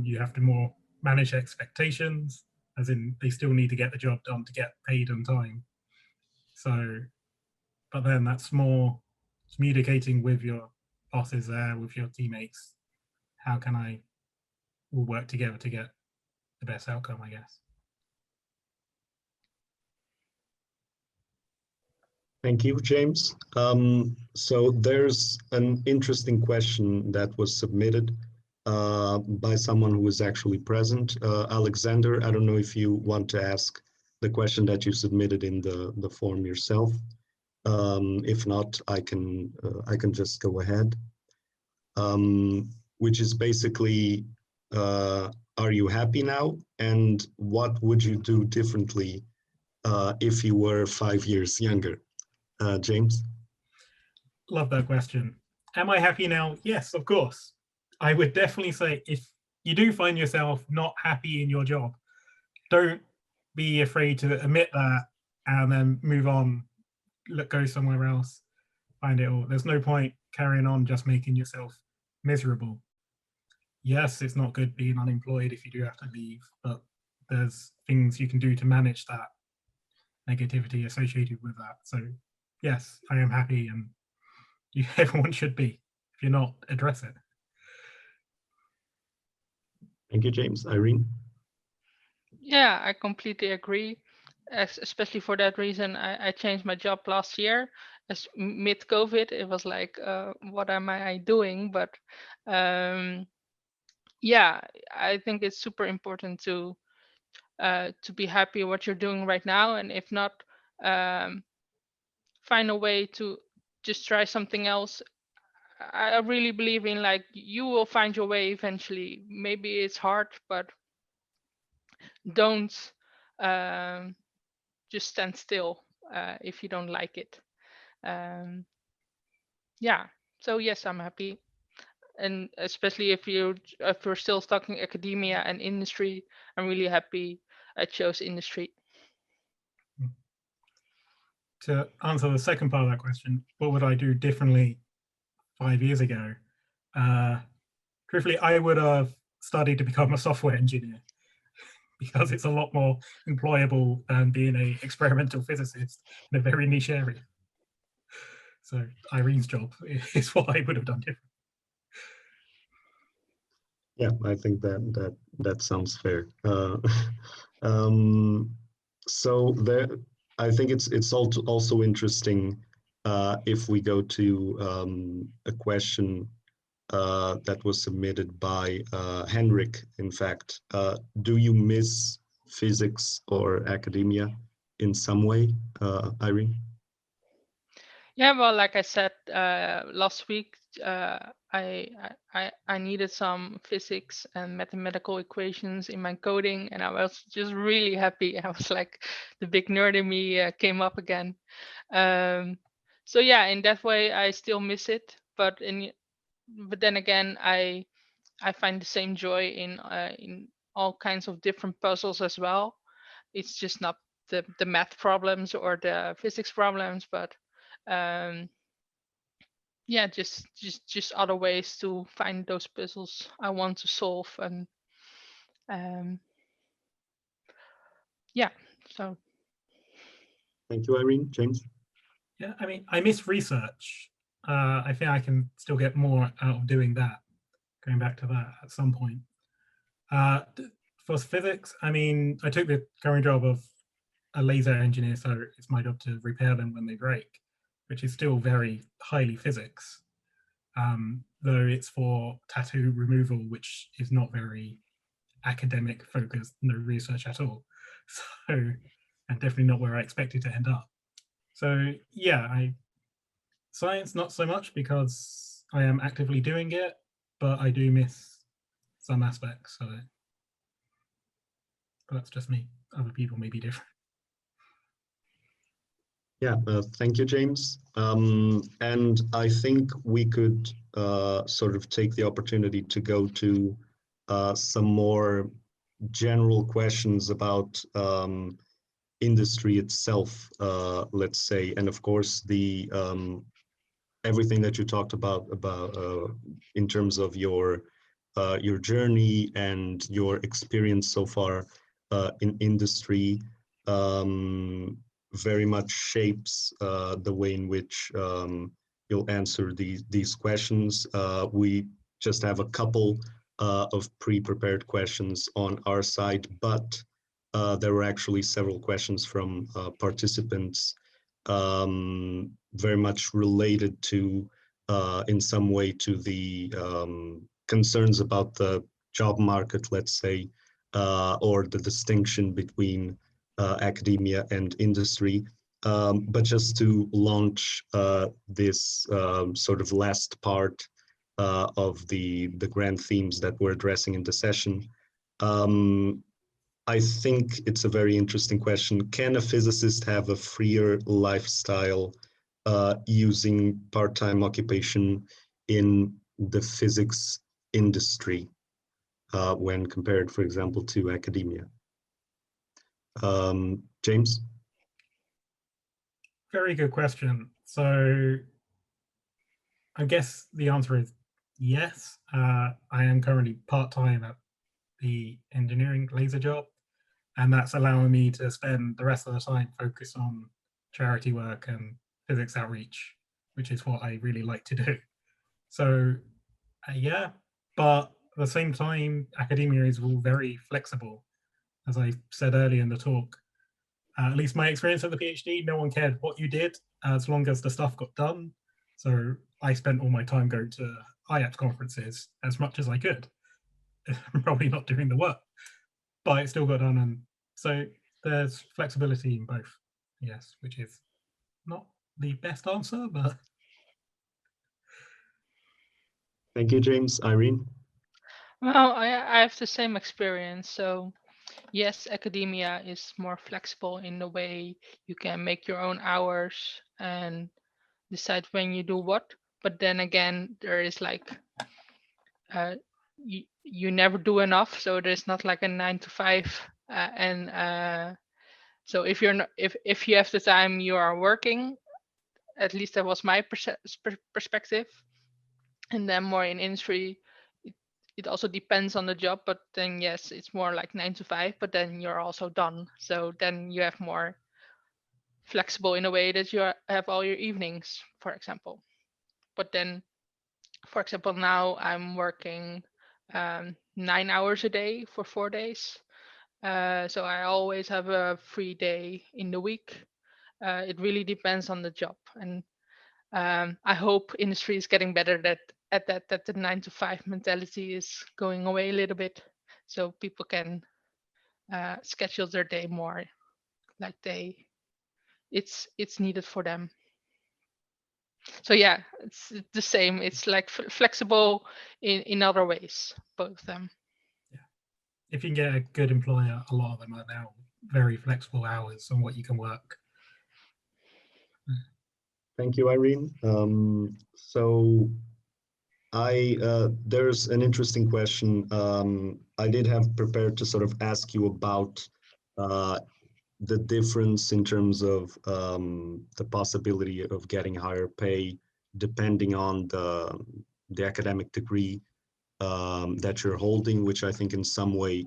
You have to more manage expectations, as in they still need to get the job done to get paid on time. So, but then that's more communicating with your bosses there, with your teammates. How can I all work together to get the best outcome, I guess. Thank you, James. So there's an interesting question that was submitted by someone who was actually present. Alexander, I don't know if you want to ask the question that you submitted in the form yourself. If not, I can just go ahead. Which is basically, are you happy now? And what would you do differently if you were 5 years younger? James? Love that question. Am I happy now? Yes, of course. I would definitely say if you do find yourself not happy in your job, don't be afraid to admit that and then move on, go somewhere else, find it all. There's no point carrying on just making yourself miserable. Yes, it's not good being unemployed if you do have to leave, but there's things you can do to manage that negativity associated with that. So yes, I am happy, and everyone should be. If you're not, address it. Thank you, James. Irene? Yeah, I completely agree. Especially for that reason, I changed my job last year. As mid-COVID, it was like, what am I doing? But yeah, I think it's super important to be happy what you're doing right now, and if not, find a way to just try something else. I really believe in, like, you will find your way eventually. Maybe it's hard, but don't just stand still if you don't like it. Yeah, so yes, I'm happy. And especially if you're still stuck in academia and industry, I'm really happy I chose industry. To answer the second part of that question, what would I do differently 5 years ago? Truthfully, I would have studied to become a software engineer because it's a lot more employable than being an experimental physicist in a very niche area. So Irene's job is what I would have done different. Yeah, I think that sounds fair. So there, I think it's also interesting if we go to a question that was submitted by Henrik. In fact, do you miss physics or academia in some way, Irene? Yeah, well, like I said last week, I needed some physics and mathematical equations in my coding, and I was just really happy. I was like, the big nerd in me came up again. So yeah, in that way, I still miss it, but then again, I find the same joy in all kinds of different puzzles as well. It's just not the math problems or the physics problems, but yeah, just other ways to find those puzzles I want to solve. And yeah, so. Thank you, Irene. James? Yeah, I mean, I miss research. I think I can still get more out of doing that, going back to that at some point. For physics, I mean, I took the current job of a laser engineer, so it's my job to repair them when they break, which is still very highly physics, though it's for tattoo removal, which is not very academic focused, no research at all. So, and definitely not where I expected to end up. So yeah, science not so much because I am actively doing it, but I do miss some aspects of it. But that's just me. Other people may be different. Yeah, thank you, James. And I think we could sort of take the opportunity to go to some more general questions about industry itself, let's say, and of course the everything that you talked about in terms of your journey and your experience so far in industry, very much shapes the way in which you'll answer these questions. We just have a couple of pre-prepared questions on our side, but there were actually several questions from participants very much related to, in some way, to the concerns about the job market, let's say, or the distinction between academia and industry. But just to launch this sort of last part of the grand themes that we're addressing in the session, I think it's a very interesting question. Can a physicist have a freer lifestyle using part-time occupation in the physics industry when compared, for example, to academia? James? Very good question. So I guess the answer is yes. I am currently part-time at the engineering laser job, and that's allowing me to spend the rest of the time focused on charity work and physics outreach, which is what I really like to do. So yeah, but at the same time, academia is all very flexible. As I said earlier in the talk, at least my experience at the PhD, no one cared what you did as long as the stuff got done. So I spent all my time going to IAPS conferences as much as I could. I'm probably not doing the work, but it still got done. And so there's flexibility in both, yes, which is not the best answer, but. Thank you, James. Irene? Well, I have the same experience. So yes, academia is more flexible in the way you can make your own hours and decide when you do what. But then again, there is like you never do enough. So there's not like a 9 to 5, and so if you're not, if you have the time, you are working. At least that was my perspective. And then more in industry, it also depends on the job, but then yes, it's more like 9 to 5, but then you're also done. So then you have more flexible in a way that you have all your evenings, for example. But then, for example, now I'm working 9 hours a day for 4 days. So I always have a free day in the week. It really depends on the job. And I hope industry is getting better that the 9 to 5 mentality is going away a little bit, so people can schedule their day more like it's needed for them. So yeah, it's the same. It's like flexible in other ways, both of them. Yeah, if you can get a good employer, a lot of them are now very flexible hours on what you can work. Thank you, Irene. So there's an interesting question. I did have prepared to sort of ask you about the difference in terms of the possibility of getting higher pay depending on the academic degree that you're holding, which I think in some way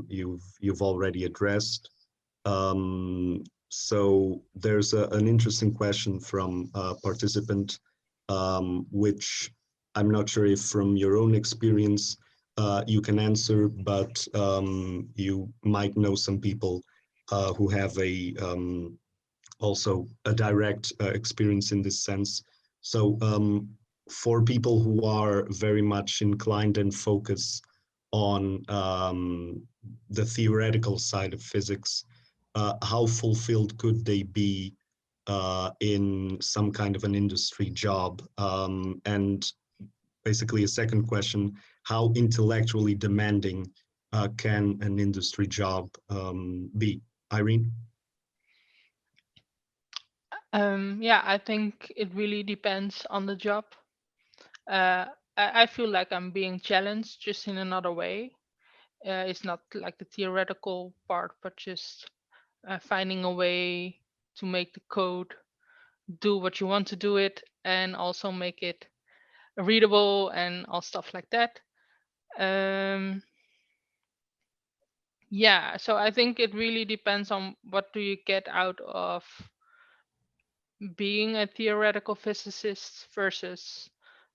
you've already addressed. So there's an interesting question from a participant, which I'm not sure if from your own experience you can answer, but you might know some people who have also a direct experience in this sense. So for people who are very much inclined and focused on the theoretical side of physics, how fulfilled could they be in some kind of an industry job? And basically a second question, how intellectually demanding can an industry job be? Irene? Yeah, I think it really depends on the job. I feel like I'm being challenged just in another way. It's not like the theoretical part, but just finding a way to make the code do what you want to do it, and also make it readable and all stuff like that. Yeah, so I think it really depends on what do you get out of being a theoretical physicist versus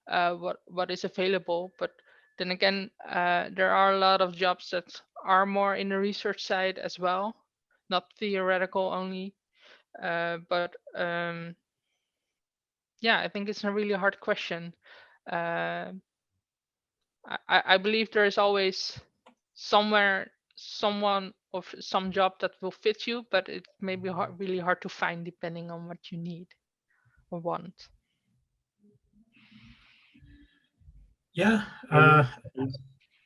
what is available. But then again, there are a lot of jobs that are more in the research side as well, not theoretical only. But yeah, I think it's a really hard question. Uh, I believe there is always somewhere someone or some job that will fit you, but it may be really hard to find depending on what you need or want. Yeah, Irene?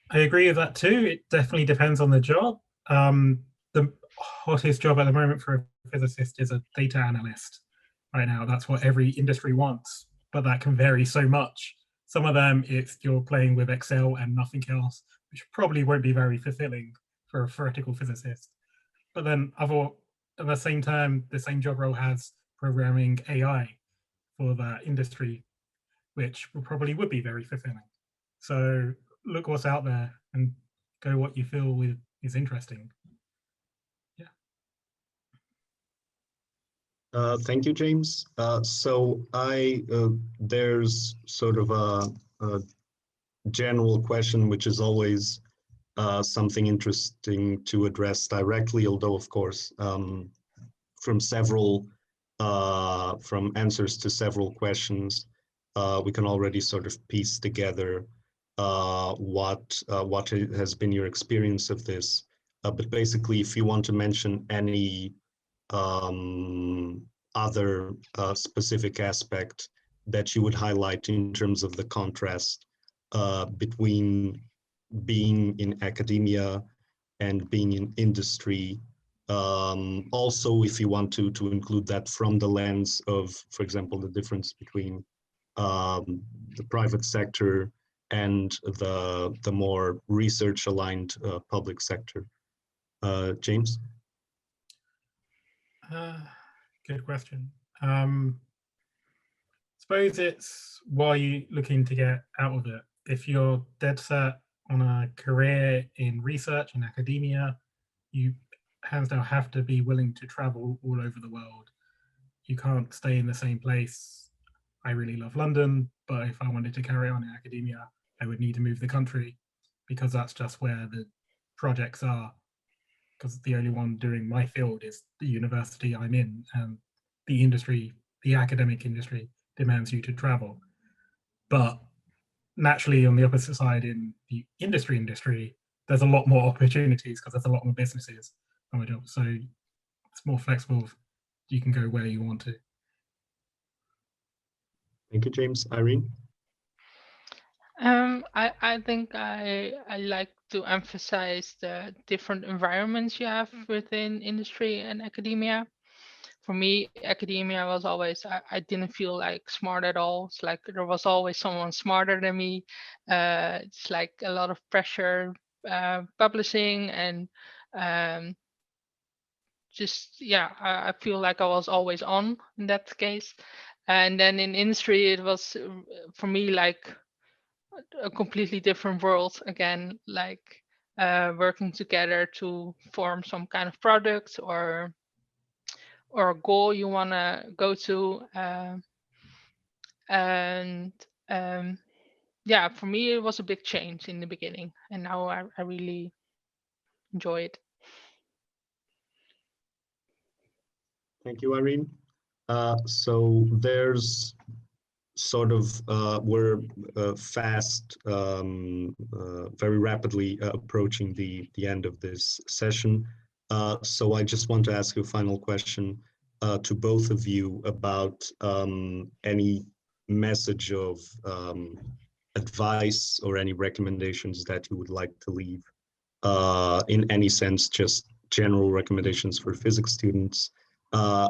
I agree with that too. It definitely depends on the job. The hottest job at the moment for a physicist is a data analyst right now. That's what every industry wants, but that can vary so much. Some of them, it's you're playing with Excel and nothing else, which probably won't be very fulfilling for a theoretical physicist. But then other at the same time, the same job role has programming AI for that industry, which probably would be very fulfilling. So look what's out there and go what you feel is interesting. Yeah. Thank you, James. So there's sort of a general question, which is always something interesting to address directly, although of course from answers to several questions, we can already sort of piece together what has been your experience of this. But basically, if you want to mention any other specific aspect that you would highlight in terms of the contrast between being in academia and being in industry. Also, if you want to include that from the lens of, for example, the difference between the private sector and the more research aligned public sector. James? Good question. Suppose it's what are you looking to get out of it? If you're dead set on a career in research and academia, you hands down have to be willing to travel all over the world. You can't stay in the same place. I really love London, but if I wanted to carry on in academia, I would need to move the country because that's just where the projects are. Because the only one doing my field is the university I'm in, and the industry, the academic industry, demands you to travel. But naturally, on the opposite side, in the industry, there's a lot more opportunities because there's a lot more businesses on my job. So it's more flexible. You can go where you want to. Thank you, James. Irene? I think I like to emphasize the different environments you have within industry and academia. For me, academia was always I didn't feel like smart at all. It's like there was always someone smarter than me. It's like a lot of pressure, publishing, and um, just yeah, I feel like I was always on in that case. And then in industry, it was for me like a completely different world again, like working together to form some kind of product or a goal you want to go to. And yeah, for me it was a big change in the beginning, and now I really enjoy it. Thank you, Irene. So there's sort of we're fast, very rapidly approaching the end of this session. So I just want to ask you a final question to both of you about any message of advice or any recommendations that you would like to leave in any sense, just general recommendations for physics students,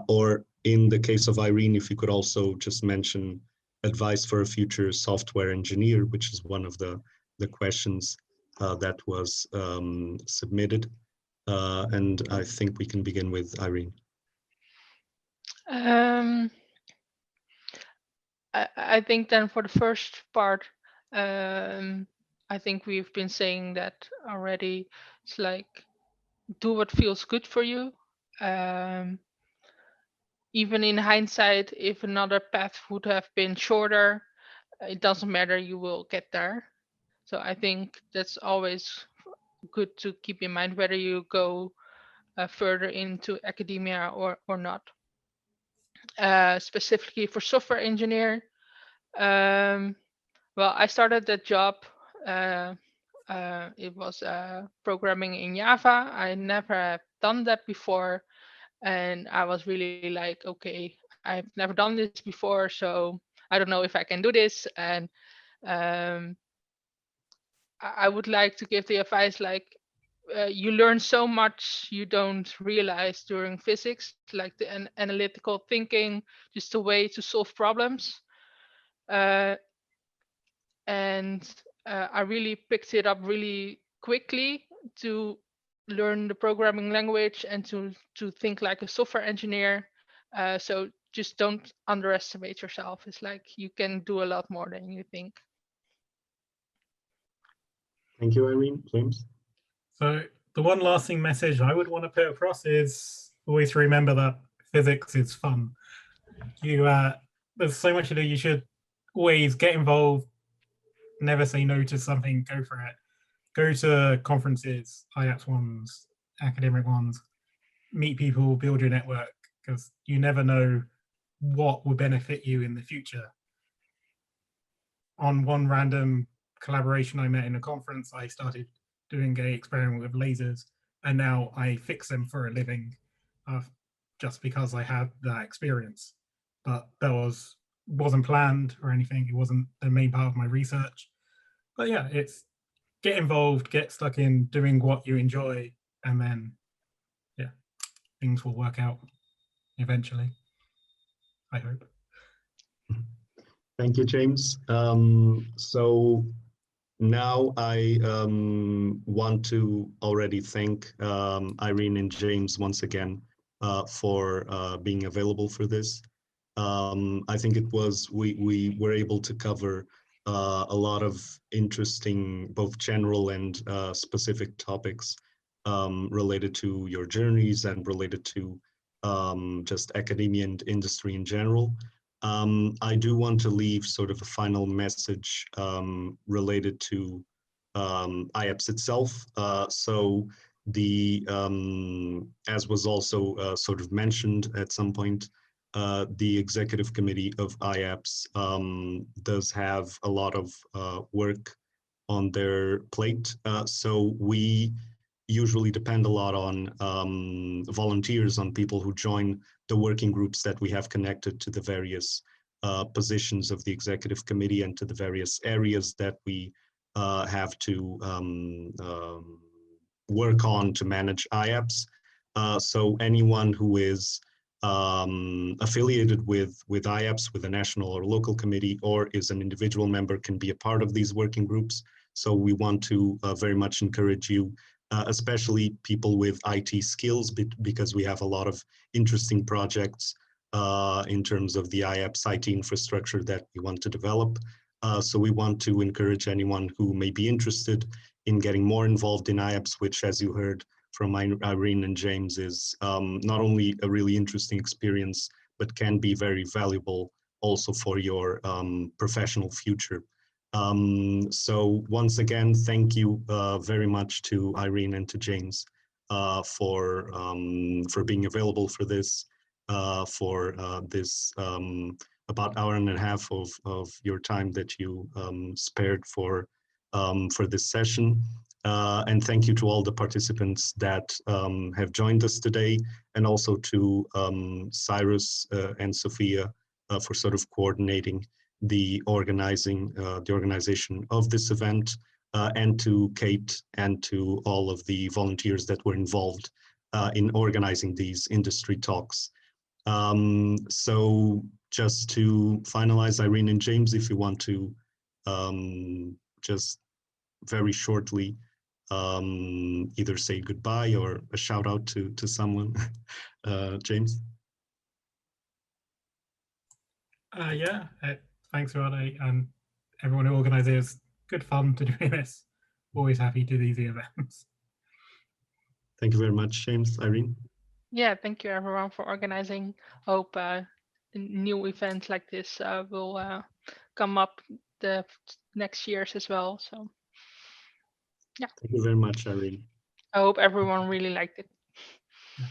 or in the case of Irene, if you could also just mention advice for a future software engineer, which is one of the questions that was submitted. And I think we can begin with Irene. I think then for the first part, I think we've been saying that already. It's like, do what feels good for you. Even in hindsight, if another path would have been shorter, it doesn't matter, you will get there. So I think that's always good to keep in mind, whether you go further into academia or not. Specifically for software engineer, well, I started that job. It was programming in Java. I never have done that before, and I was really like, okay, I've never done this before, so I don't know if I can do this. And um, I would like to give the advice, like, you learn so much you don't realize during physics, like the analytical thinking, just a way to solve problems. And I really picked it up really quickly to learn the programming language and to think like a software engineer. So just don't underestimate yourself. It's like you can do a lot more than you think. Thank you, Irene. James? So the one lasting message I would want to put across is always remember that physics is fun. There's so much to do. You should always get involved. Never say no to something. Go for it. Go to conferences, IAPS ones, academic ones. Meet people, build your network, because you never know what will benefit you in the future. On one random collaboration I met in a conference, I started doing an experiment with lasers, and now I fix them for a living, just because I had that experience. But that wasn't planned or anything. It wasn't the main part of my research. But yeah, it's get involved, get stuck in doing what you enjoy, and then yeah, things will work out eventually, I hope. Thank you, James. So now I want to already thank Irene and James once again for being available for this. I think it was, we were able to cover a lot of interesting, both general and specific topics related to your journeys and related to just academia and industry in general. I do want to leave sort of a final message related to IAPS itself. So the, as was also sort of mentioned at some point, the executive committee of IAPS does have a lot of work on their plate. So we usually depend a lot on volunteers, on people who join the working groups that we have connected to the various positions of the executive committee and to the various areas that we have to work on to manage IAPS. So anyone who is affiliated with IAPS, with a national or local committee, or is an individual member, can be a part of these working groups. So we want to very much encourage you, especially people with IT skills, because we have a lot of interesting projects in terms of the IAPS IT infrastructure that we want to develop. So we want to encourage anyone who may be interested in getting more involved in IAPS, which, as you heard from Irene and James, is not only a really interesting experience, but can be very valuable also for your professional future. So once again, thank you very much to Irene and to James for being available for this, for this about hour and a half of your time that you spared for this session. And thank you to all the participants that have joined us today, and also to Cyrus and Sophia for sort of coordinating the organization of this event, and to Kate and to all of the volunteers that were involved in organizing these industry talks. So just to finalize, Irene and James, if you want to just very shortly either say goodbye or a shout out to someone. James? Yeah, thanks, Rade, and everyone who organises. Good fun to do this. Always happy to do these events. Thank you very much, James. Irene? Yeah, thank you everyone for organizing. Hope new events like this will come up the next years as well. So yeah, Thank you very much, Irene. I hope everyone really liked it. Yeah.